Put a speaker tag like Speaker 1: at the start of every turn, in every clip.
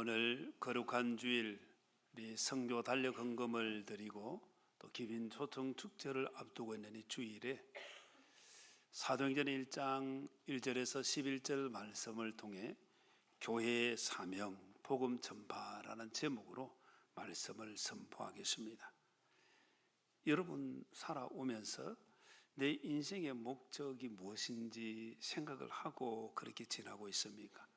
Speaker 1: 오늘 거룩한 주일 우리 성교 달력 헌금을 드리고 또 기빈 초청 축제를 앞두고 있는 이 주일에 사도행전 1장 1절에서 11절 말씀을 통해 교회의 사명, 복음 전파라는 제목으로 말씀을 선포하겠습니다. 여러분 살아오면서 내 인생의 목적이 무엇인지 생각을 하고 그렇게 지나고 있습니까?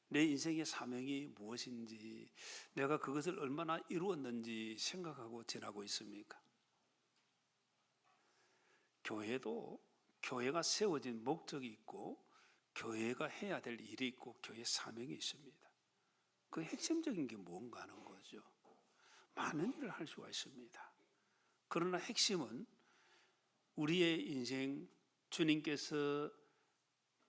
Speaker 1: 내 인생의 사명이 무엇인지, 내가 그것을 얼마나 이루었는지 생각하고 지나고 있습니까? 교회도 교회가 세워진 목적이 있고 교회가 해야 될 일이 있고 교회 사명이 있습니다. 그 핵심적인 게 뭔가 하는 거죠. 많은 일을 할 수가 있습니다. 그러나 핵심은 우리의 인생, 주님께서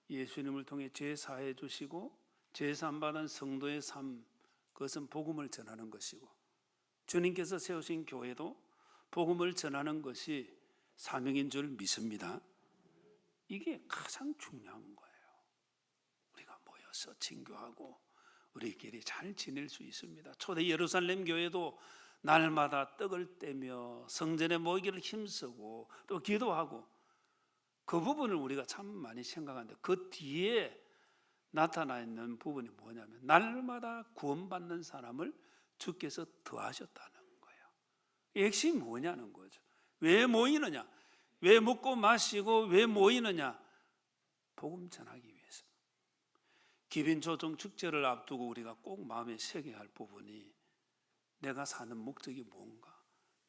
Speaker 1: 예수님을 통해 죄 사해 주시고 제사함 받은 성도의 삶, 그것은 복음을 전하는 것이고, 주님께서 세우신 교회도 복음을 전하는 것이 사명인 줄 믿습니다. 이게 가장 중요한 거예요. 우리가 모여서 친교하고 우리끼리 잘 지낼 수 있습니다. 초대 예루살렘 교회도 날마다 떡을 떼며 성전에 모이기를 힘쓰고 또 기도하고, 그 부분을 우리가 참 많이 생각하는데 그 뒤에 나타나 있는 부분이 뭐냐면 날마다 구원받는 사람을 주께서 더하셨다는 거예요. 이 핵심이 뭐냐는 거죠. 왜 모이느냐? 왜 먹고 마시고 왜 모이느냐? 복음 전하기 위해서. 기빈 초청 축제를 앞두고 우리가 꼭 마음에 새겨야 할 부분이, 내가 사는 목적이 뭔가,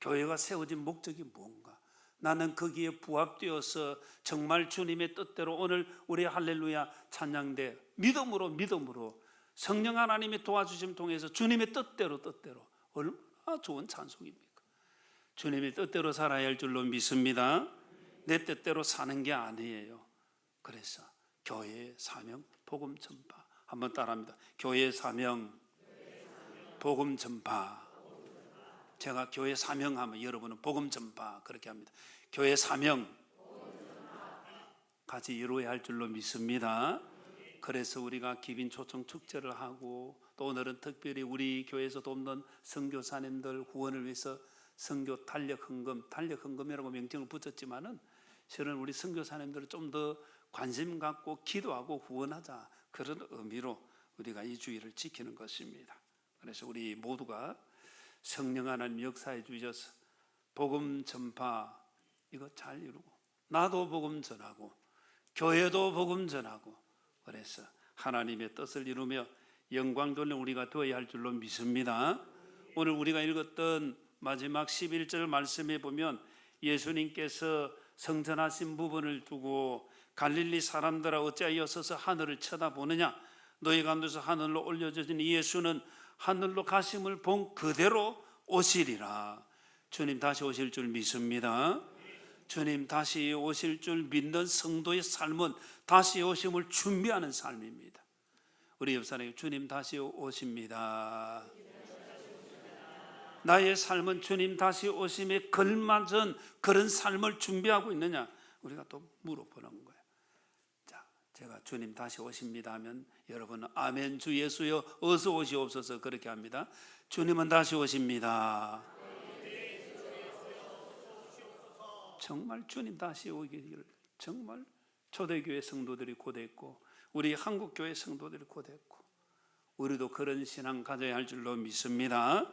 Speaker 1: 교회가 세워진 목적이 뭔가, 나는 거기에 부합되어서 정말 주님의 뜻대로 오늘 우리 할렐루야 찬양대 믿음으로 성령 하나님의 도와주심 통해서 주님의 뜻대로 얼마나 좋은 찬송입니까? 주님의 뜻대로 살아야 할 줄로 믿습니다. 내 뜻대로 사는 게 아니에요. 그래서 교회의 사명, 복음 전파. 한번 따라합니다. 교회의 사명, 복음 전파. 제가 교회 사명하면 여러분은 복음 전파 그렇게 합니다. 교회 사명 같이 이루어야 할 줄로 믿습니다. 그래서 우리가 기빈 초청 축제를 하고, 또 오늘은 특별히 우리 교회에서 돕는 선교사님들 후원을 위해서 선교 달력 헌금이라고 명칭을 붙였지만은 실은 우리 선교사님들을 좀 더 관심 갖고 기도하고 후원하자, 그런 의미로 우리가 이 주일을 지키는 것입니다. 그래서 우리 모두가 성령 하나님 역사해 주셔서 복음 전파 이거 잘 이루고, 나도 복음 전하고 교회도 복음 전하고, 그래서 하나님의 뜻을 이루며 영광 돌리는 우리가 되어야 할 줄로 믿습니다. 오늘 우리가 읽었던 마지막 11절 말씀에 보면 예수님께서 성전하신 부분을 두고 갈릴리 사람들아 어찌하여 서서 하늘을 쳐다보느냐, 너희 가운데서 하늘로 올려주신 예수는 하늘로 가심을 본 그대로 오시리라. 주님 다시 오실 줄 믿습니다. 주님 다시 오실 줄 믿는 성도의 삶은 다시 오심을 준비하는 삶입니다. 우리 옆 사람에게 주님 다시 오십니다. 나의 삶은 주님 다시 오심에 걸맞은 그런 삶을 준비하고 있느냐, 우리가 또 물어보는 거예요. 자, 제가 주님 다시 오십니다 하면 여러분은 아멘 주 예수여 어서 오시옵소서 그렇게 합니다. 주님은 다시 오십니다. 정말 주님 다시 오기를 정말 초대교회 성도들이 고대했고 우리 한국교회 성도들이 고대했고, 우리도 그런 신앙 가져야 할 줄로 믿습니다.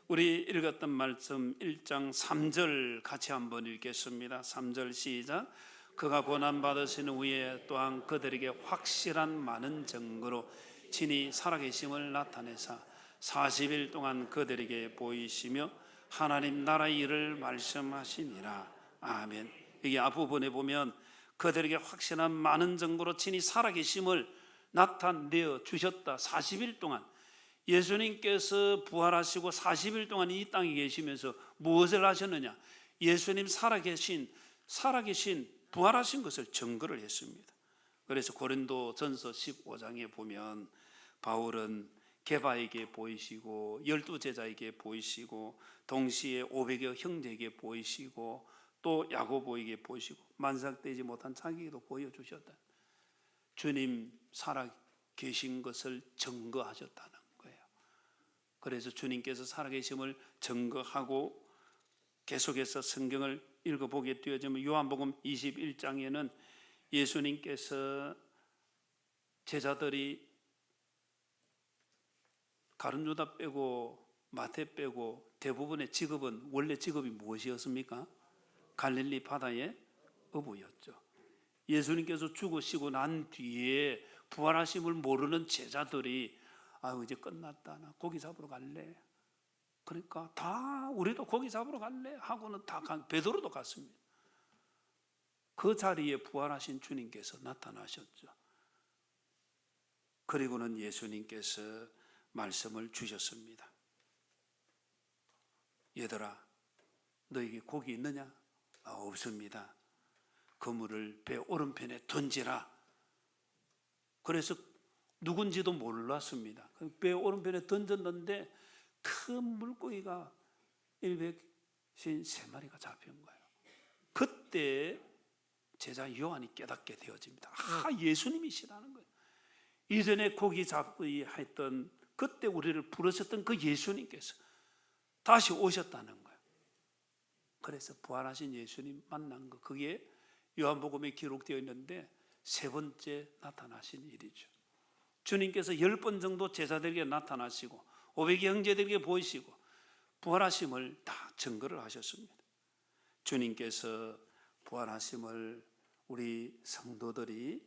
Speaker 1: 우리 읽었던 말씀 1장 3절 같이 한번 읽겠습니다. 3절 시작. 그가 고난받으신 후에 또한 그들에게 확실한 많은 증거로 친히 살아계심을 나타내사 40일 동안 그들에게 보이시며 하나님 나라의 일을 말씀하시니라. 아멘. 여기 앞부분에 보면 그들에게 확실한 많은 증거로 친히 살아계심을 나타내어 주셨다. 40일 동안 예수님께서 부활하시고 40일 동안 이 땅에 계시면서 무엇을 하셨느냐? 예수님 살아계신 부활하신 것을 증거를 했습니다. 그래서 고린도 전서 15장에 보면 바울은 게바에게 보이시고 12제자에게 보이시고 동시에 500여 형제에게 보이시고 또 야고보에게 보이시고 만삭되지 못한 자기에게도 보여주셨다. 주님 살아계신 것을 증거하셨다는 거예요. 그래서 주님께서 살아계심을 증거하고 계속해서 성경을 읽어보게 되어지면 요한복음 21장에는 예수님께서 제자들이 가룟 유다 빼고 마태 빼고 대부분의 직업은 원래 직업이 무엇이었습니까? 갈릴리 바다의 어부였죠. 예수님께서 죽으시고 난 뒤에 부활하심을 모르는 제자들이 이제 끝났다, 나 고기 잡으러 갈래. 그러니까 다 우리도 고기 잡으러 갈래 하고는 다 베드로도 갔습니다. 그 자리에 부활하신 주님께서 나타나셨죠. 그리고는 예수님께서 말씀을 주셨습니다. 얘들아, 너에게 고기 있느냐? 없습니다. 그물을 배 오른편에 던지라. 그래서 누군지도 몰랐습니다. 배 오른편에 던졌는데 큰 물고기가 153마리가 잡힌 거예요. 그때 제자 요한이 깨닫게 되어집니다. 예수님이시라는 거예요. 이전에 고기 잡기 했던 그때 우리를 부르셨던 그 예수님께서 다시 오셨다는 거예요. 그래서 부활하신 예수님 만난 거, 그게 요한복음에 기록되어 있는데 세 번째 나타나신 일이죠. 주님께서 10번 정도 제자들에게 나타나시고 500의 형제들에게 보이시고 부활하심을 다 증거를 하셨습니다. 주님께서 부활하심을 우리 성도들이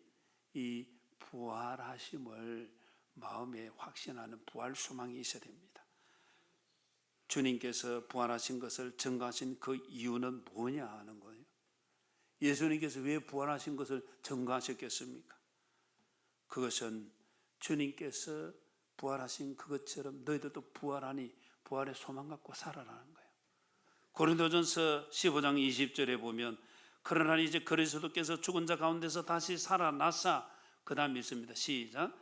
Speaker 1: 이 부활하심을 마음에 확신하는 부활 소망이 있어야 됩니다. 주님께서 부활하신 것을 증거하신 그 이유는 뭐냐 하는 거예요. 예수님께서 왜 부활하신 것을 증거하셨겠습니까? 그것은 주님께서 부활하신 그것처럼 너희들도 부활하니 부활의 소망 갖고 살아라는 거예요. 고린도전서 15장 20절에 보면 그러나 이제 그리스도께서 죽은 자 가운데서 다시 살아나사, 그 다음 읽습니다. 시작.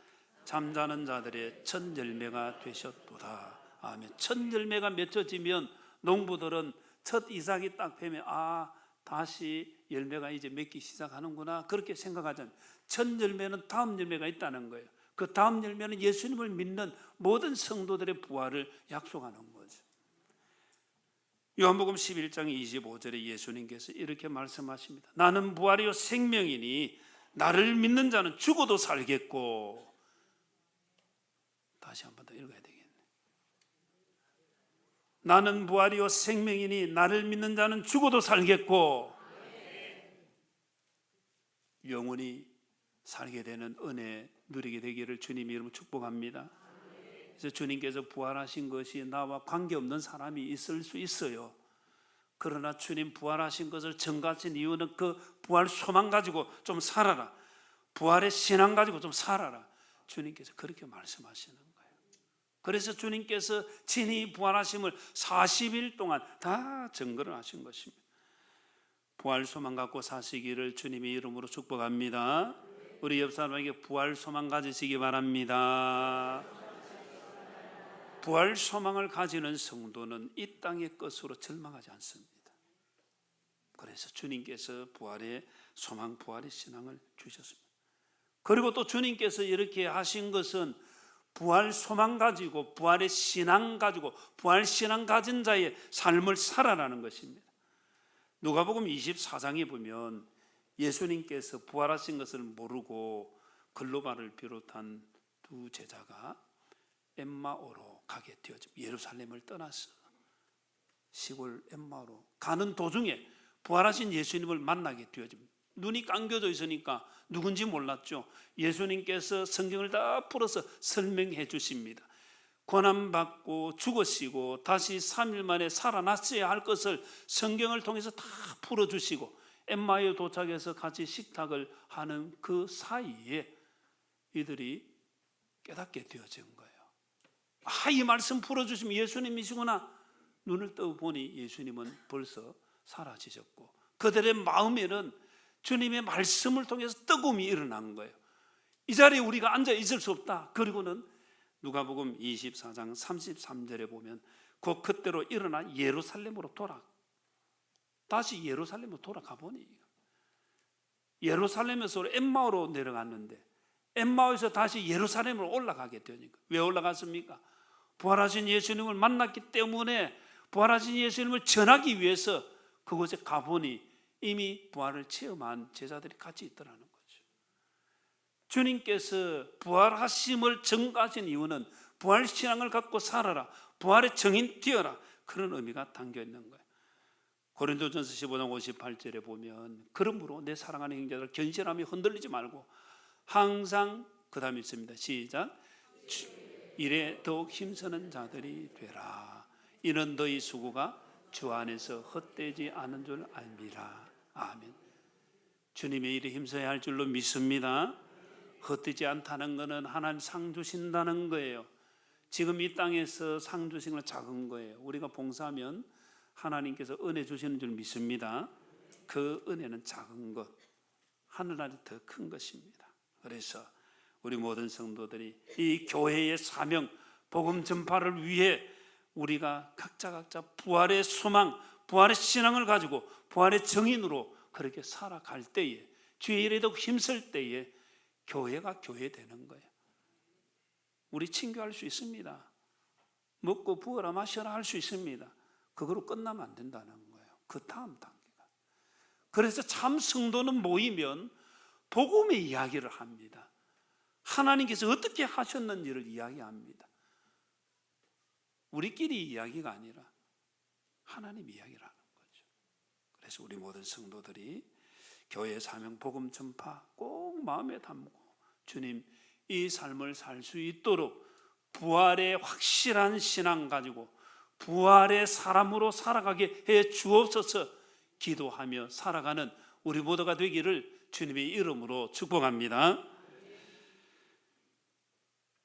Speaker 1: 잠자는 자들의 첫 열매가 되셨도다. 아멘. 첫 열매가 맺혀지면 농부들은 첫 이삭이 딱 펴면 다시 열매가 이제 맺기 시작하는구나, 그렇게 생각하잖아요. 첫 열매는 다음 열매가 있다는 거예요. 그 다음 열매는 예수님을 믿는 모든 성도들의 부활을 약속하는 거죠. 요한복음 11장 25절에 예수님께서 이렇게 말씀하십니다. 나는 부활이요 생명이니 나를 믿는 자는 죽어도 살겠고. 다시 한 번 더 읽어야 되겠네. 나는 부활이요 생명이니 나를 믿는 자는 죽어도 살겠고 영원히 살게 되는 은혜 누리게 되기를 주님 이름으로 축복합니다. 그래서 주님께서 부활하신 것이 나와 관계없는 사람이 있을 수 있어요. 그러나 주님 부활하신 것을 증거하신 이유는 그 부활 소망 가지고 좀 살아라, 부활의 신앙 가지고 좀 살아라, 주님께서 그렇게 말씀하시는 거예요. 그래서 주님께서 친히 부활하심을 40일 동안 다 증거를 하신 것입니다. 부활 소망 갖고 사시기를 주님의 이름으로 축복합니다. 우리 옆 사람에게 부활 소망 가지시기 바랍니다. 부활 소망을 가지는 성도는 이 땅의 것으로 절망하지 않습니다. 그래서 주님께서 부활의 소망, 부활의 신앙을 주셨습니다. 그리고 또 주님께서 이렇게 하신 것은 부활 소망 가지고 부활의 신앙 가지고 부활 신앙 가진 자의 삶을 살아라는 것입니다. 누가복음 24장에 보면 예수님께서 부활하신 것을 모르고 글로바를 비롯한 두 제자가 엠마오로 가게 되어집니다. 예루살렘을 떠나서 시골 엠마오로 가는 도중에 부활하신 예수님을 만나게 되어집니다. 눈이 감겨져 있으니까 누군지 몰랐죠. 예수님께서 성경을 다 풀어서 설명해 주십니다. 고난받고 죽으시고 다시 3일 만에 살아났어야 할 것을 성경을 통해서 다 풀어주시고 엠마오에 도착해서 같이 식탁을 하는 그 사이에 이들이 깨닫게 되어진 거예요. 이 말씀 풀어주시면 예수님이시구나. 눈을 떠보니 예수님은 벌써 사라지셨고 그들의 마음에는 주님의 말씀을 통해서 뜨거움이 일어난 거예요. 이 자리에 우리가 앉아 있을 수 없다. 그리고는 누가복음 24장 33절에 보면 곧 그때로 일어나 예루살렘으로 다시 예루살렘으로 돌아가 보니 예루살렘에서 엠마오로 내려갔는데 엠마오에서 다시 예루살렘으로 올라가게 되니까 왜 올라갔습니까? 부활하신 예수님을 만났기 때문에 부활하신 예수님을 전하기 위해서 그곳에 가보니 이미 부활을 체험한 제자들이 같이 있더라는 거죠. 주님께서 부활하심을 증거하신 이유는 부활신앙을 갖고 살아라, 부활의 증인 되어라, 그런 의미가 담겨 있는 거예요. 고린도전서 15장 58절에 보면 그러므로 내 사랑하는 형제들 견실함이 흔들리지 말고 항상, 그 다음에 있습니다. 시작. 일에 더욱 힘쓰는 자들이 되라. 이는 너희 수고가 주 안에서 헛되지 않은 줄 알미라. 아멘. 주님의 일에 힘써야 할 줄로 믿습니다. 헛되지 않다는 것은 하나님 상 주신다는 거예요. 지금 이 땅에서 상 주신 건 작은 거예요. 우리가 봉사하면 하나님께서 은혜 주시는 줄 믿습니다. 그 은혜는 작은 것, 하늘나라에 더 큰 것입니다. 그래서 우리 모든 성도들이 이 교회의 사명, 복음 전파를 위해 우리가 각자 부활의 소망, 부활의 신앙을 가지고 부활의 정인으로 그렇게 살아갈 때에, 주의 일에 더 힘쓸 때에 교회가 교회되는 거예요. 우리 친교할 수 있습니다. 먹고 부어라 마셔라 할 수 있습니다. 그거로 끝나면 안 된다는 거예요. 그 다음 단계가. 그래서 참 성도는 모이면 복음의 이야기를 합니다. 하나님께서 어떻게 하셨는지를 이야기합니다. 우리끼리 이야기가 아니라 하나님 이야기를 하는 거죠. 그래서 우리 모든 성도들이 교회 사명 복음 전파 꼭 마음에 담고 주님 이 삶을 살 수 있도록 부활의 확실한 신앙 가지고 부활의 사람으로 살아가게 해 주옵소서 기도하며 살아가는 우리 모두가 되기를 주님의 이름으로 축복합니다.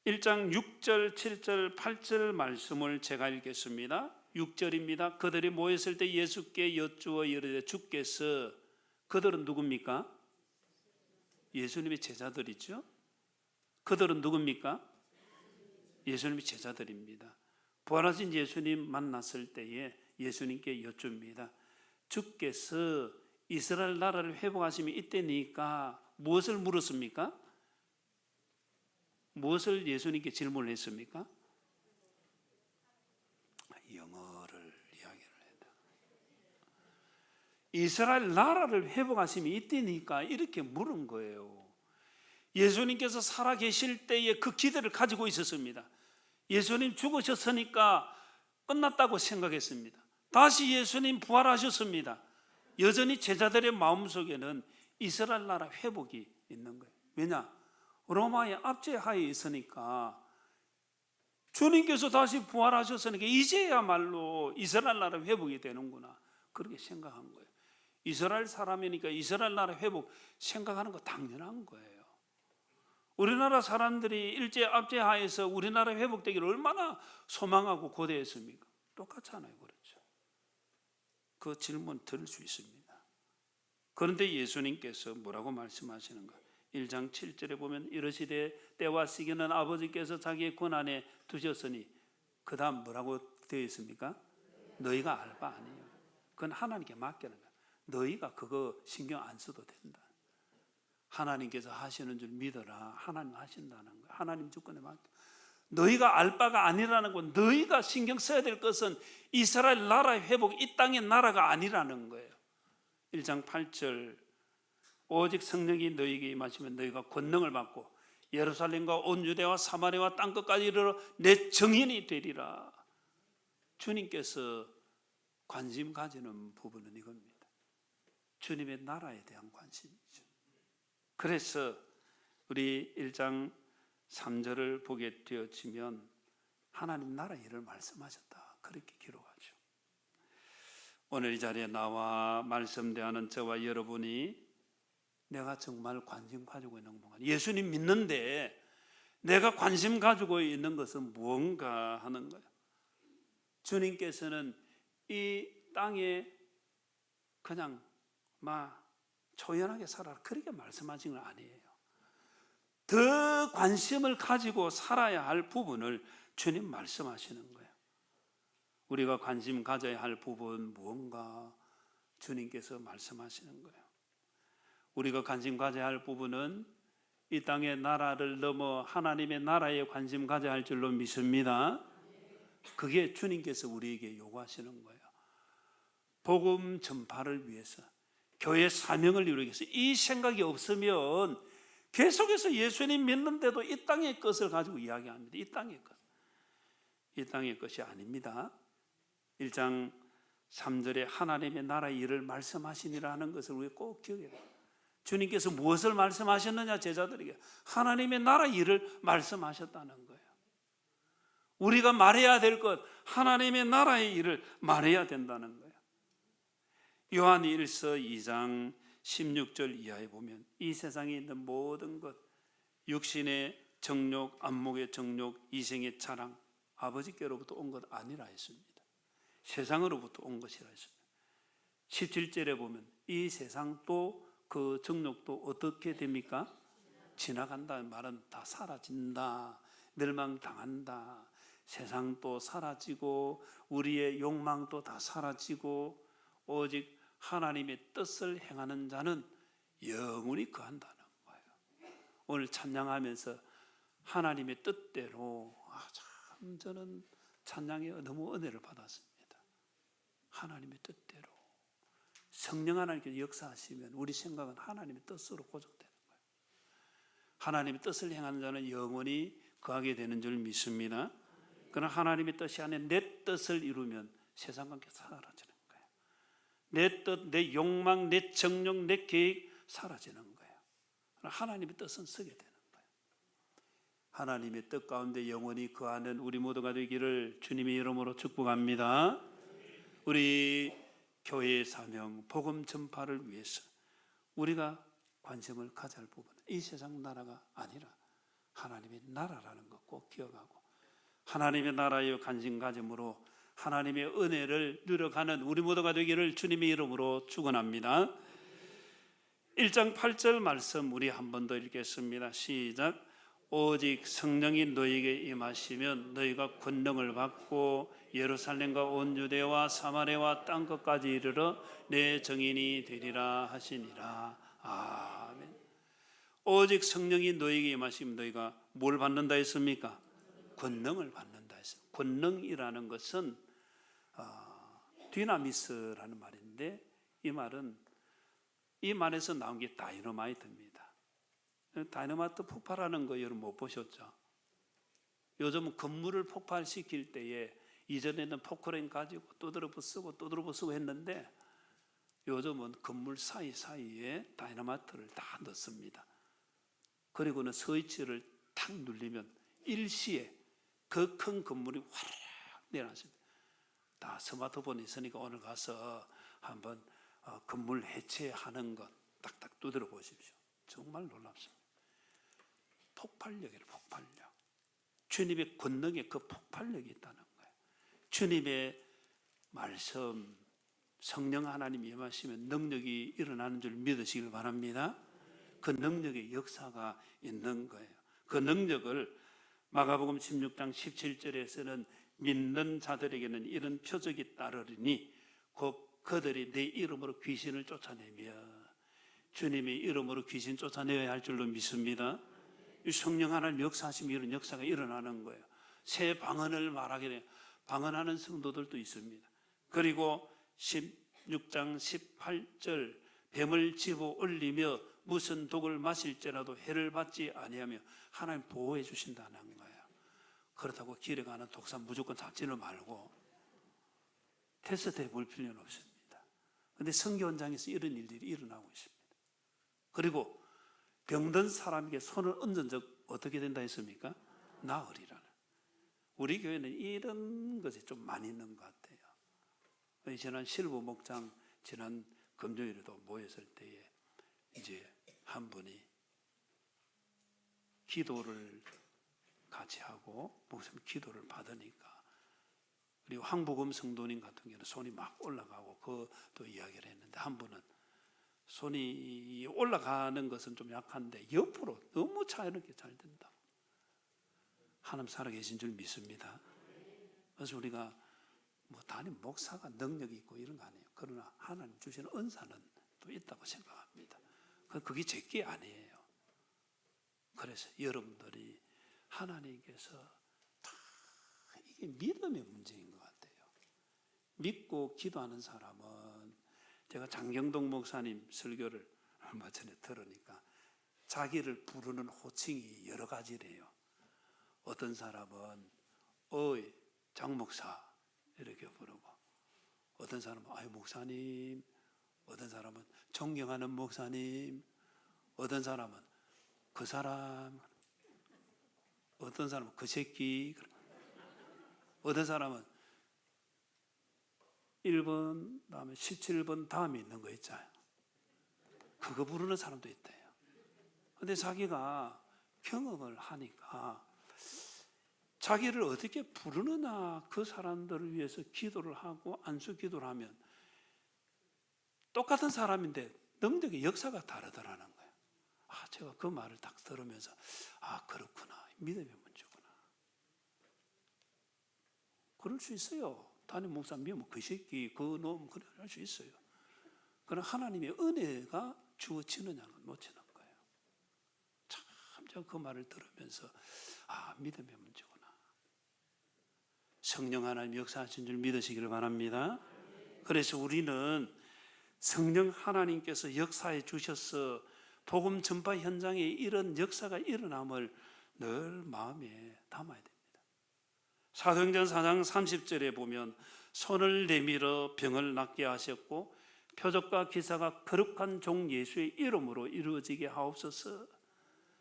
Speaker 1: 1장 6절, 7절, 8절 말씀을 제가 읽겠습니다. 6절입니다. 그들이 모였을 때 예수께 여쭈어 이르되 주께서, 그들은 누굽니까? 예수님의 제자들이죠. 그들은 누굽니까? 예수님의 제자들입니다. 부활하신 예수님 만났을 때에 예수님께 여쭙니다. 주께서 이스라엘 나라를 회복하심이 이때니까 무엇을 물었습니까? 무엇을 예수님께 질문을 했습니까? 영어를 이야기를 했다. 이스라엘 나라를 회복하심이 이때니까 이렇게 물은 거예요. 예수님께서 살아계실 때에 그 기대를 가지고 있었습니다. 예수님 죽으셨으니까 끝났다고 생각했습니다. 다시 예수님 부활하셨습니다. 여전히 제자들의 마음속에는 이스라엘 나라 회복이 있는 거예요. 왜냐? 로마의 압제하에 있으니까 주님께서 다시 부활하셨으니까 이제야말로 이스라엘 나라 회복이 되는구나, 그렇게 생각한 거예요. 이스라엘 사람이니까 이스라엘 나라 회복 생각하는 거 당연한 거예요. 우리나라 사람들이 일제 압제하에서 우리나라 회복되기를 얼마나 소망하고 고대했습니까? 똑같잖아요. 그렇죠. 그 질문 들을 수 있습니다. 그런데 예수님께서 뭐라고 말씀하시는가? 1장 7절에 보면 이르시되 때와 시기는 아버지께서 자기의 권한에 두셨으니, 그 다음 뭐라고 되어 있습니까? 너희가 알 바 아니에요. 그건 하나님께 맡기는 거야. 너희가 그거 신경 안 써도 된다. 하나님께서 하시는 줄 믿어라. 하나님 하신다는 거야. 하나님 주권에 맡겨. 너희가 알 바가 아니라는 건, 너희가 신경 써야 될 것은 이스라엘 나라의 회복, 이 땅의 나라가 아니라는 거예요. 1장 8절 오직 성령이 너희에게 임하시면 너희가 권능을 받고 예루살렘과 온 유대와 사마리아와 땅끝까지 이르러 내 증인이 되리라. 주님께서 관심 가지는 부분은 이겁니다. 주님의 나라에 대한 관심이죠. 그래서 우리 1장 3절을 보게 되어지면 하나님 나라 일을 말씀하셨다, 그렇게 기록하죠. 오늘 이 자리에 나와 말씀 대하는 저와 여러분이 내가 정말 관심 가지고 있는 건가? 예수님 믿는데 내가 관심 가지고 있는 것은 무언가 하는 거예요. 주님께서는 이 땅에 그냥 초연하게 살아라, 그렇게 말씀하신 건 아니에요. 더 관심을 가지고 살아야 할 부분을 주님 말씀하시는 거예요. 우리가 관심 가져야 할 부분 무언가 주님께서 말씀하시는 거예요. 우리가 관심 가져야 할 부분은 이 땅의 나라를 넘어 하나님의 나라에 관심 가져야 할 줄로 믿습니다. 그게 주님께서 우리에게 요구하시는 거예요. 복음 전파를 위해서, 교회 사명을 이루기 위해서. 이 생각이 없으면 계속해서 예수님 믿는데도 이 땅의 것을 가지고 이야기합니다. 이 땅의 것. 이 땅의 것이 아닙니다. 1장 3절에 하나님의 나라의 일을 말씀하시니라는 것을 우리 꼭 기억해야 돼요. 주님께서 무엇을 말씀하셨느냐? 제자들에게 하나님의 나라의 일을 말씀하셨다는 거예요. 우리가 말해야 될 것, 하나님의 나라의 일을 말해야 된다는 거예요. 요한 1서 2장 16절 이하에 보면 이 세상에 있는 모든 것, 육신의 정욕, 안목의 정욕, 이생의 자랑, 아버지께로부터 온 것 아니라 했습니다. 세상으로부터 온 것이라 했습니다. 17절에 보면 이 세상도 그 정욕도 어떻게 됩니까? 지나간다는 말은 다 사라진다, 멸망당한다. 세상도 사라지고 우리의 욕망도 다 사라지고 오직 하나님의 뜻을 행하는 자는 영원히 거한다는 거예요. 오늘 찬양하면서 하나님의 뜻대로 참 저는 찬양에 너무 은혜를 받았습니다. 하나님의 뜻대로 성령 하나님께서 역사하시면 우리 생각은 하나님의 뜻으로 고정되는 거예요. 하나님의 뜻을 행하는 자는 영원히 거하게 되는 줄 믿습니다. 그러나 하나님의 뜻이 안에 내 뜻을 이루면 세상과 함께 사라지는 거예요. 내 뜻, 내 욕망, 내 정욕, 내 계획 사라지는 거예요. 하나님의 뜻은 서게 되는 거예요. 하나님의 뜻 가운데 영원히 거하는 우리 모두가 되기를 주님의 이름으로 축복합니다. 우리 교회의 사명, 복음 전파를 위해서 우리가 관심을 가져야 할 부분은 이 세상 나라가 아니라 하나님의 나라라는 것 꼭 기억하고 하나님의 나라에 관심 가짐으로 하나님의 은혜를 누려가는 우리 모두가 되기를 주님의 이름으로 축원합니다. 1장 8절 말씀 우리 한 번 더 읽겠습니다. 시작. 오직 성령이 너희에게 임하시면 너희가 권능을 받고 예루살렘과 온 유대와 사마리아와 땅 끝까지 이르러 내 증인이 되리라 하시니라. 아멘. 오직 성령이 너희에게 임하시면 너희가 뭘 받는다 했습니까? 권능을 받는다 했습니다. 권능이라는 것은 디나미스라는 말인데 이 말은 이 말에서 나온 게 다이너마이트입니다. 다이너마이트 폭발하는 거 여러분 못 보셨죠? 요즘은 건물을 폭발시킬 때에 이전에는 포크레인 가지고 두드러 부수고 했는데 요즘은 건물 사이사이에 다이너마이트를 다 넣습니다. 그리고는 스위치를 탁 누르면 일시에 그 큰 건물이 화르륵 내려앉습니다. 다 스마트폰이 있으니까 오늘 가서 한번 건물 해체하는 것 딱딱 두드려 보십시오. 정말 놀랍습니다. 폭발력이에요. 폭발력. 주님의 권능에 그 폭발력이 있다는 거예요. 주님의 말씀, 성령 하나님이 임하시면 능력이 일어나는 줄 믿으시길 바랍니다. 그 능력의 역사가 있는 거예요. 그 능력을 마가복음 16장 17절에서는 믿는 자들에게는 이런 표적이 따르리니 곧 그들이 내 이름으로 귀신을 쫓아내며, 주님의 이름으로 귀신 쫓아내야 할 줄로 믿습니다. 성령 하나님 역사하시면 이런 역사가 일어나는 거예요. 새 방언을 말하게 돼요. 방언하는 성도들도 있습니다. 그리고 16장 18절 뱀을 집어 올리며 무슨 독을 마실지라도 해를 받지 아니하며 하나님 보호해 주신다는 거예요. 그렇다고 길에 가는 독산 무조건 잡지를 말고 테스트해 볼 필요는 없습니다. 그런데 선교 현장에서 이런 일들이 일어나고 있습니다. 그리고 병든 사람에게 손을 얹은 적 어떻게 된다 했습니까? 나으리라는. 우리 교회는 이런 것이 좀 많이 있는 것 같아요. 지난 실부 목장 지난 금요일에도 모였을 때에 이제 한 분이 기도를 같이 하고 무슨 기도를 받으니까, 그리고 황복음 성도님 같은 경우는 손이 막 올라가고 그것도 이야기를 했는데, 한 분은 손이 올라가는 것은 좀 약한데 옆으로 너무 자유롭게 잘 된다. 하나님 살아계신 줄 믿습니다. 그래서 우리가 뭐 단임 목사가 능력이 있고 이런 거 아니에요. 그러나 하나님 주시는 은사는 또 있다고 생각합니다. 그게 제게 아니에요. 그래서 여러분들이 하나님께서 다 이게 믿음의 문제인 것 같아요. 믿고 기도하는 사람은, 제가 장경동 목사님 설교를 얼마 전에 들으니까 자기를 부르는 호칭이 여러 가지래요. 어떤 사람은 어이 장 목사 이렇게 부르고, 어떤 사람은 아유 목사님, 어떤 사람은 존경하는 목사님, 어떤 사람은 그 사람, 어떤 사람은 그 새끼, 어떤 사람은 1번 다음에 17번 다음에 있는 거 있잖아요. 그거 부르는 사람도 있대요. 근데 자기가 경험을 하니까 자기를 어떻게 부르느냐, 그 사람들을 위해서 기도를 하고 안수 기도를 하면 똑같은 사람인데 능력의 역사가 다르더라는 거예요. 제가 그 말을 딱 들으면서 그렇구나, 믿음의 문제구나. 그럴 수 있어요. 담임 목사 미우면 그 새끼, 그 놈, 그래 할 수 있어요. 그러나 하나님의 은혜가 주어지느냐는 놓치는 거예요. 참 제가 그 말을 들으면서 믿음의 문제구나. 성령 하나님 역사하신 줄 믿으시기를 바랍니다. 그래서 우리는 성령 하나님께서 역사해 주셔서 복음 전파 현장에 이런 역사가 일어남을 늘 마음에 담아야 됩니다. 사도행전 4장 30절에 보면 손을 내밀어 병을 낫게 하셨고 표적과 기사가 거룩한 종 예수의 이름으로 이루어지게 하옵소서.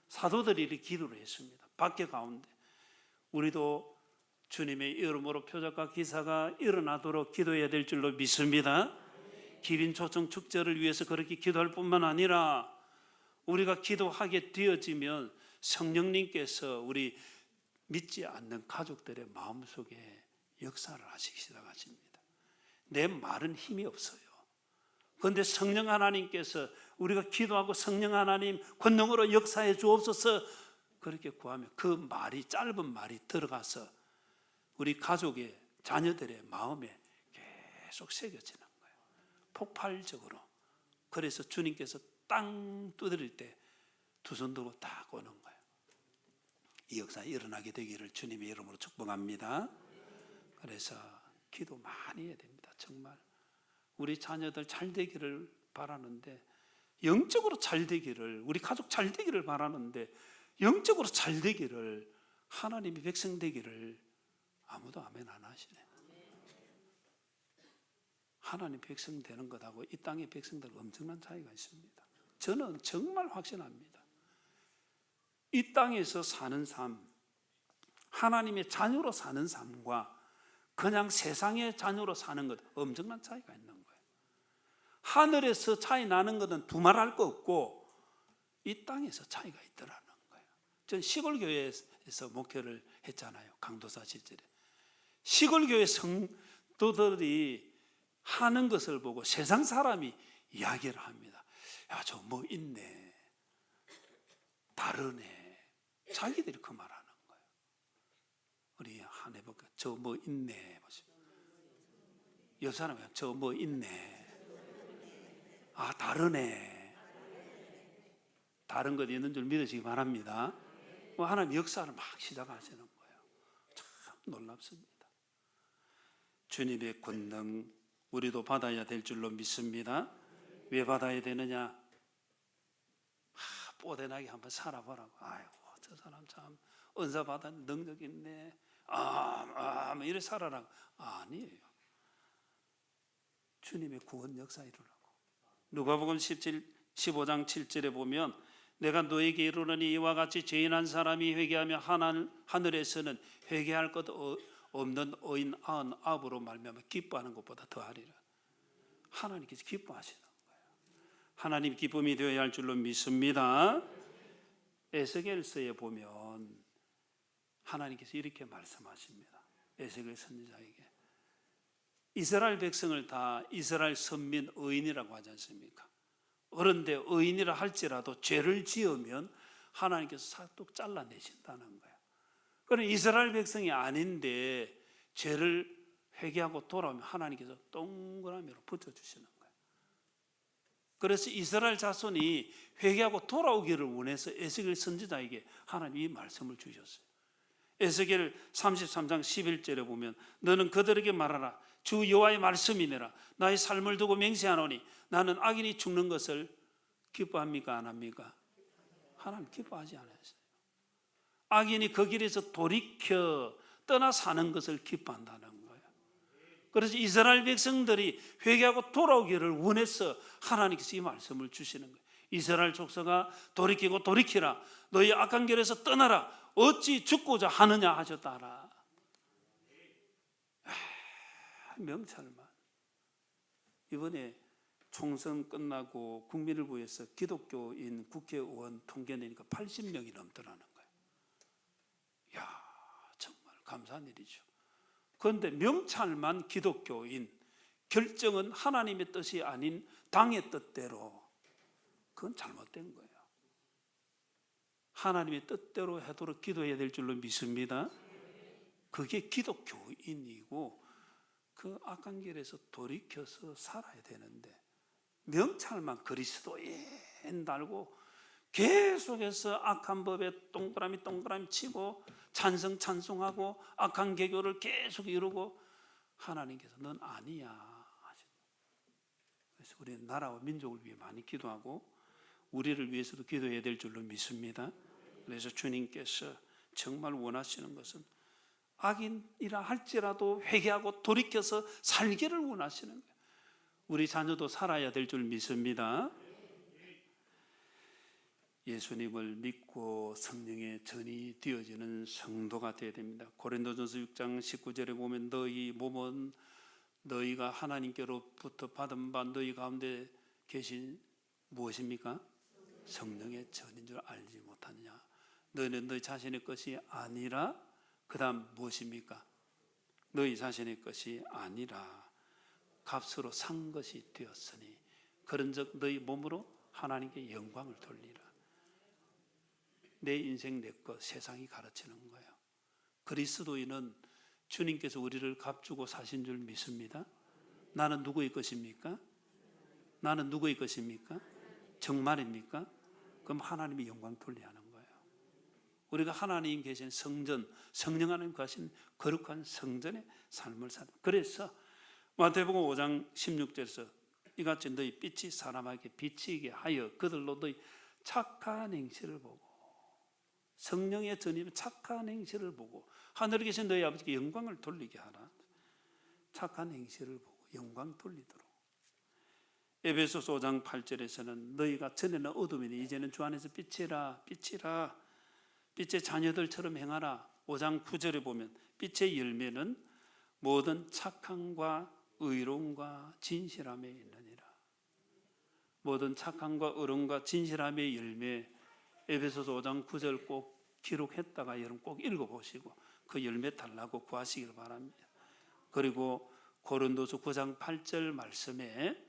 Speaker 1: 사도들이 이렇게 기도를 했습니다. 밖에 가운데 우리도 주님의 이름으로 표적과 기사가 일어나도록 기도해야 될 줄로 믿습니다. 기린 초청 축제를 위해서 그렇게 기도할 뿐만 아니라 우리가 기도하게 되어지면 성령님께서 우리 믿지 않는 가족들의 마음속에 역사를 하시기 시작하십니다. 내 말은 힘이 없어요. 그런데 성령 하나님께서 우리가 기도하고 성령 하나님 권능으로 역사해 주옵소서 그렇게 구하면 그 말이, 짧은 말이 들어가서 우리 가족의 자녀들의 마음에 계속 새겨지는 거예요. 폭발적으로. 그래서 주님께서 땅 두드릴 때 두 손 들고 딱 오는 거예요. 이 역사 일어나게 되기를 주님의 이름으로 축복합니다. 그래서 기도 많이 해야 됩니다. 정말 우리 자녀들 잘 되기를 바라는데, 영적으로 잘 되기를, 우리 가족 잘 되기를 바라는데 영적으로 잘 되기를, 하나님의 백성 되기를 아무도 아멘 안 하시네. 하나님 백성 되는 것하고 이 땅의 백성들 엄청난 차이가 있습니다. 저는 정말 확신합니다. 이 땅에서 사는 삶, 하나님의 자녀로 사는 삶과 그냥 세상의 자녀로 사는 것 엄청난 차이가 있는 거예요. 하늘에서 차이 나는 것은 두말할 거 없고 이 땅에서 차이가 있더라는 거예요. 전 시골교회에서 목회를 했잖아요. 강도사 시절에. 시골교회 성도들이 하는 것을 보고 세상 사람이 이야기를 합니다. 야, 저 뭐 있네, 다르네. 자기들이 그 말하는 거예요. 우리 한 해볼까? 저 뭐 있네. 옆 사람이 저 뭐 있네. 다르네. 다른 것 있는 줄 믿으시기 바랍니다. 하나님 역사를 막 시작하시는 거예요. 참 놀랍습니다. 주님의 권능 우리도 받아야 될 줄로 믿습니다. 왜 받아야 되느냐? 뽀대나게 한번 살아보라고. 아이고 저 사람 참 은사 받은 능력 있네. 뭐 이래 살아라고. 아니에요. 주님의 구원 역사 이루라고. 누가복음 15장 7절에 보면 내가 너에게 이르노니 이와 같이 죄인한 사람이 회개하며 하늘에서는 회개할 것 없는 어인 99으로 말미암아 기뻐하는 것보다 더하리라. 하나님께서 기뻐하시는 거예요. 하나님 기쁨이 되어야 할 줄로 믿습니다. 에스겔서에 보면 하나님께서 이렇게 말씀하십니다. 에스겔 선지자에게 이스라엘 백성을 다 이스라엘 선민 의인이라고 하지 않습니까? 그런데 의인이라 할지라도 죄를 지으면 하나님께서 싹둑 잘라내신다는 거예요. 그럼 이스라엘 백성이 아닌데 죄를 회개하고 돌아오면 하나님께서 동그라미로 붙여주시는 거예요. 그래서 이스라엘 자손이 회개하고 돌아오기를 원해서 에스겔 선지자에게 하나님이 말씀을 주셨어요. 에스겔 33장 11절에 보면 너는 그들에게 말하라. 주 여호와의 말씀이니라. 나의 삶을 두고 맹세하노니 나는 악인이 죽는 것을 기뻐합니까? 안 합니까? 하나님 기뻐하지 않으세요. 악인이 그 길에서 돌이켜 떠나 사는 것을 기뻐한다는 거예요. 그래서 이스라엘 백성들이 회개하고 돌아오기를 원해서 하나님께서 이 말씀을 주시는 거예요. 이스라엘 족속아 돌이키고 돌이키라. 너희 악한 길에서 떠나라. 어찌 죽고자 하느냐 하셨다라. 명찰만. 이번에 총선 끝나고 국민을 위해서 기독교인 국회의원 통계 내니까 80명이 넘더라는 거예요. 이야, 정말 감사한 일이죠. 그런데 명찰만 기독교인, 결정은 하나님의 뜻이 아닌 당의 뜻대로, 그건 잘못된 거예요. 하나님의 뜻대로 하도록 기도해야 될 줄로 믿습니다. 그게 기독교인이고 그 악한 길에서 돌이켜서 살아야 되는데 명찰만 그리스도인 달고 계속해서 악한 법에 동그라미 치고 찬송하고 악한 개교를 계속 이루고 하나님께서 넌 아니야. 그래서 우리는 나라와 민족을 위해 많이 기도하고 우리를 위해서도 기도해야 될 줄로 믿습니다. 그래서 주님께서 정말 원하시는 것은 악인이라 할지라도 회개하고 돌이켜서 살기를 원하시는 거예요. 우리 자녀도 살아야 될 줄 믿습니다. 예수님을 믿고 성령의 전이 되어지는 성도가 되어야 됩니다. 고린도전서 6장 19절에 보면 너희 몸은 너희가 하나님께로부터 받은 바 너희 가운데 계신 무엇입니까? 성령의 전인 줄 알지 못하느냐. 너희는 너희 자신의 것이 아니라 그 다음 무엇입니까? 너희 자신의 것이 아니라 값으로 산 것이 되었으니 그런즉 너희 몸으로 하나님께 영광을 돌리라. 내 인생 내 것 세상이 가르치는 거예요. 그리스도인은 주님께서 우리를 값주고 사신 줄 믿습니다. 나는 누구의 것입니까? 나는 누구의 것입니까? 정말입니까? 그럼 하나님이 영광 돌려야 하는 거예요. 우리가 하나님 계신 성전, 성령 하나님 가신 거룩한 성전의 삶을 사는. 그래서 마태복음 5장 16절에서 이같이 너희 빛이 사람에게 비치게 하여 그들로 너희 착한 행실을 보고, 성령의 전임은 착한 행실을 보고 하늘에 계신 너희 아버지께 영광을 돌리게 하라. 착한 행실을 보고 영광 돌리도록. 에베소서 5장 8절에서는 너희가 전에는 어둠이니 이제는 주 안에서 빛이라 빛의 자녀들처럼 행하라. 5장 9절에 보면 빛의 열매는 모든 착함과 의로움과 진실함에 있느니라. 모든 착함과 의로움과 진실함의 열매, 에베소서 5장 9절 꼭 기록했다가 여러분 꼭 읽어보시고 그 열매 달라고 구하시길 바랍니다. 그리고 고린도서 9장 8절 말씀에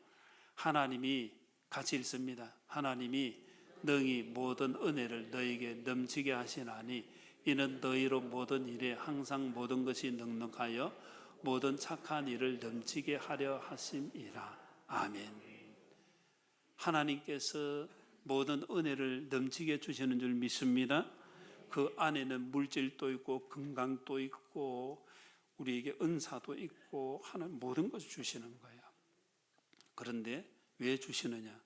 Speaker 1: 하나님이 같이 읽습니다. 하나님이 능히 모든 은혜를 너희에게 넘치게 하시나니 이는 너희로 모든 일에 항상 모든 것이 넉넉하여 모든 착한 일을 넘치게 하려 하심이라. 아멘. 하나님께서 모든 은혜를 넘치게 주시는 줄 믿습니다. 그 안에는 물질도 있고 건강도 있고 우리에게 은사도 있고 하는 모든 것을 주시는 거예요. 그런데 왜 주시느냐?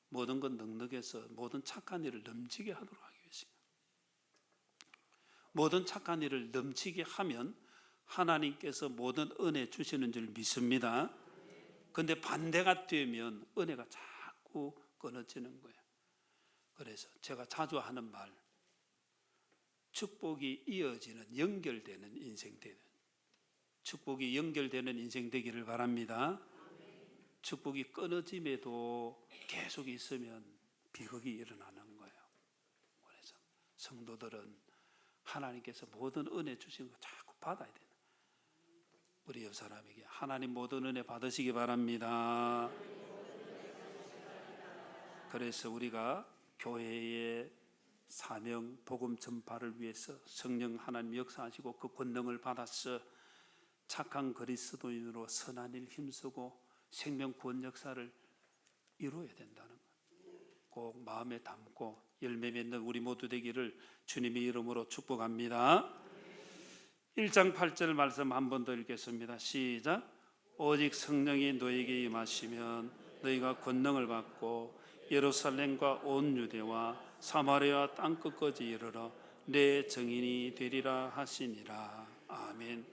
Speaker 1: 모든 것 넉넉해서 모든 착한 일을 넘치게 하도록 하기 위해서입니다. 모든 착한 일을 넘치게 하면 하나님께서 모든 은혜 주시는 줄 믿습니다. 그런데 반대가 되면 은혜가 자꾸 끊어지는 거예요. 그래서 제가 자주 하는 말, 축복이 이어지는 연결되는 인생 되는, 축복이 연결되는 인생 되기를 바랍니다. 축복이 끊어짐에도 계속 있으면 비극이 일어나는 거예요. 그래서 성도들은 하나님께서 모든 은혜 주신 거 자꾸 받아야 돼요. 우리 옆 사람에게 하나님 모든 은혜 받으시기 바랍니다. 그래서 우리가 교회의 사명, 복음 전파를 위해서 성령 하나님 역사하시고 그 권능을 받아서 착한 그리스도인으로 선한 일 힘쓰고 생명 구원 역사를 이루어야 된다는 것. 꼭 마음에 담고 열매 맺는 우리 모두 되기를 주님의 이름으로 축복합니다. 1장 8절 말씀 한 번 더 읽겠습니다. 시작. 오직 성령이 너에게 임하시면 너희가 권능을 받고 예루살렘과 온 유대와 사마리아 땅끝까지 이르러 내 증인이 되리라 하시니라. 아멘.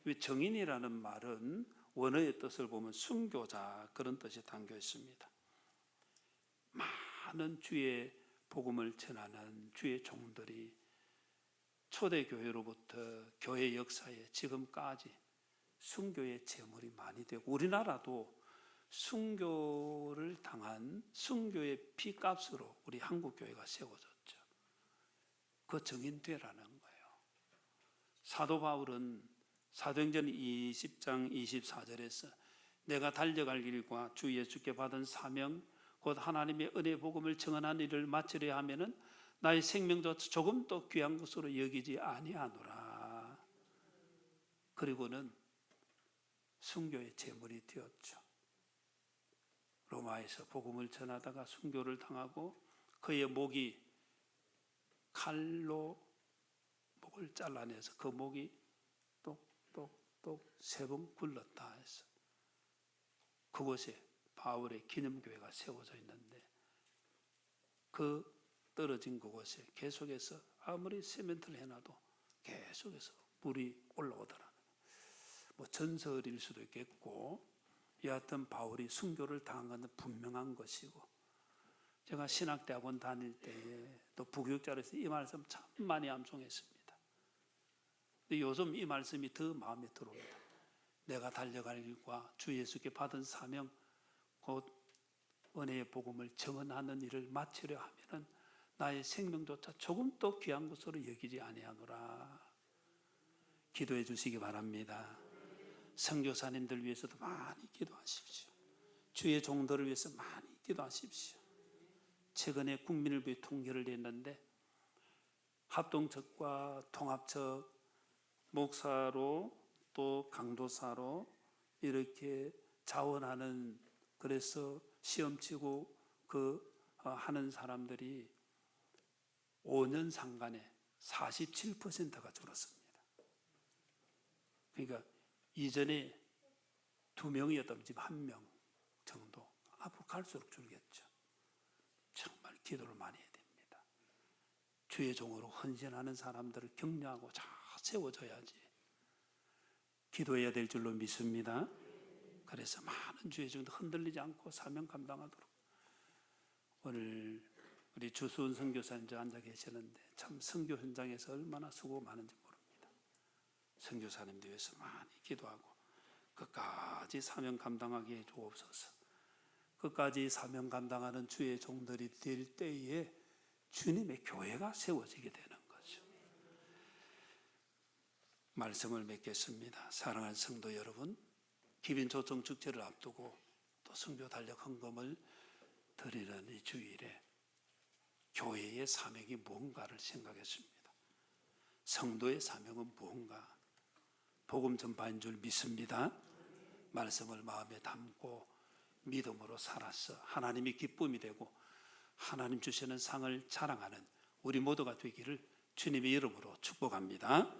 Speaker 1: 이 증인이라는 말은 원어의 뜻을 보면 순교자 그런 뜻이 담겨 있습니다. 많은 주의 복음을 전하는 주의 종들이 초대교회로부터 교회 역사에 지금까지 순교의 제물이 많이 되고, 우리나라도 순교를 당한 순교의 피값으로 우리 한국교회가 세워졌죠. 그 증인되라는 거예요. 사도 바울은 사도행전 20장 24절에서 내가 달려갈 일과 주 예수께 받은 사명 곧 하나님의 은혜 복음을 증언한 일을 마치려 하면은 나의 생명조차 조금 더 귀한 것으로 여기지 아니하노라. 그리고는 순교의 제물이 되었죠. 로마에서 복음을 전하다가 순교를 당하고 그의 목이 칼로 목을 잘라내서 그 목이 똑똑똑 3번 굴렀다 해서 그곳에 바울의 기념교회가 세워져 있는데, 그 떨어진 그곳에 계속해서 아무리 세멘트를 해놔도 계속해서 물이 올라오더라는, 뭐 전설일 수도 있겠고, 여하튼 바울이 순교를 당한 것은 분명한 것이고, 제가 신학대학원 다닐 때에 또 부교육자로서 이 말씀 참 많이 암송했습니다. 근데 요즘 이 말씀이 더 마음에 들어옵니다. 내가 달려갈 일과 주 예수께 받은 사명 곧 은혜의 복음을 증언하는 일을 마치려 하면은 나의 생명조차 조금 더 귀한 것으로 여기지 아니하노라. 기도해 주시기 바랍니다. 선교사님들 위해서도 많이 기도하십시오. 주의 종들을 위해서 많이 기도하십시오. 최근에 국민을 위해 통계를 냈는데 합동측과 통합측 목사로 또 강도사로 이렇게 자원하는, 그래서 시험 치고 하는 사람들이 5년 상간에 47%가 줄었습니다. 그러니까 이전에 2명이었다면 지금 1명 정도, 앞으로 갈수록 줄겠죠. 정말 기도를 많이 해야 됩니다. 주의 종으로 헌신하는 사람들을 격려하고 잘 세워줘야지. 기도해야 될 줄로 믿습니다. 그래서 많은 주의 종들 흔들리지 않고 사명 감당하도록. 오늘 우리 주수은 선교사님 저 앉아 계시는데 참 선교 현장에서 얼마나 수고 많은지 모릅니다. 선교사님들 위해서 많이 기도하고 끝까지 사명 감당하게 해 주옵소서. 끝까지 사명 감당하는 주의 종들이 될 때에 주님의 교회가 세워지게 되는 거죠. 말씀을 맺겠습니다. 사랑하는 성도 여러분, 기빈 초청 축제를 앞두고 또 선교 달력 헌금을 드리는 이 주일에 교회의 사명이 뭔가를 생각했습니다. 성도의 사명은 뭔가? 복음 전파인 줄 믿습니다. 말씀을 마음에 담고 믿음으로 살아서 하나님이 기쁨이 되고 하나님 주시는 상을 자랑하는 우리 모두가 되기를 주님의 이름으로 축복합니다.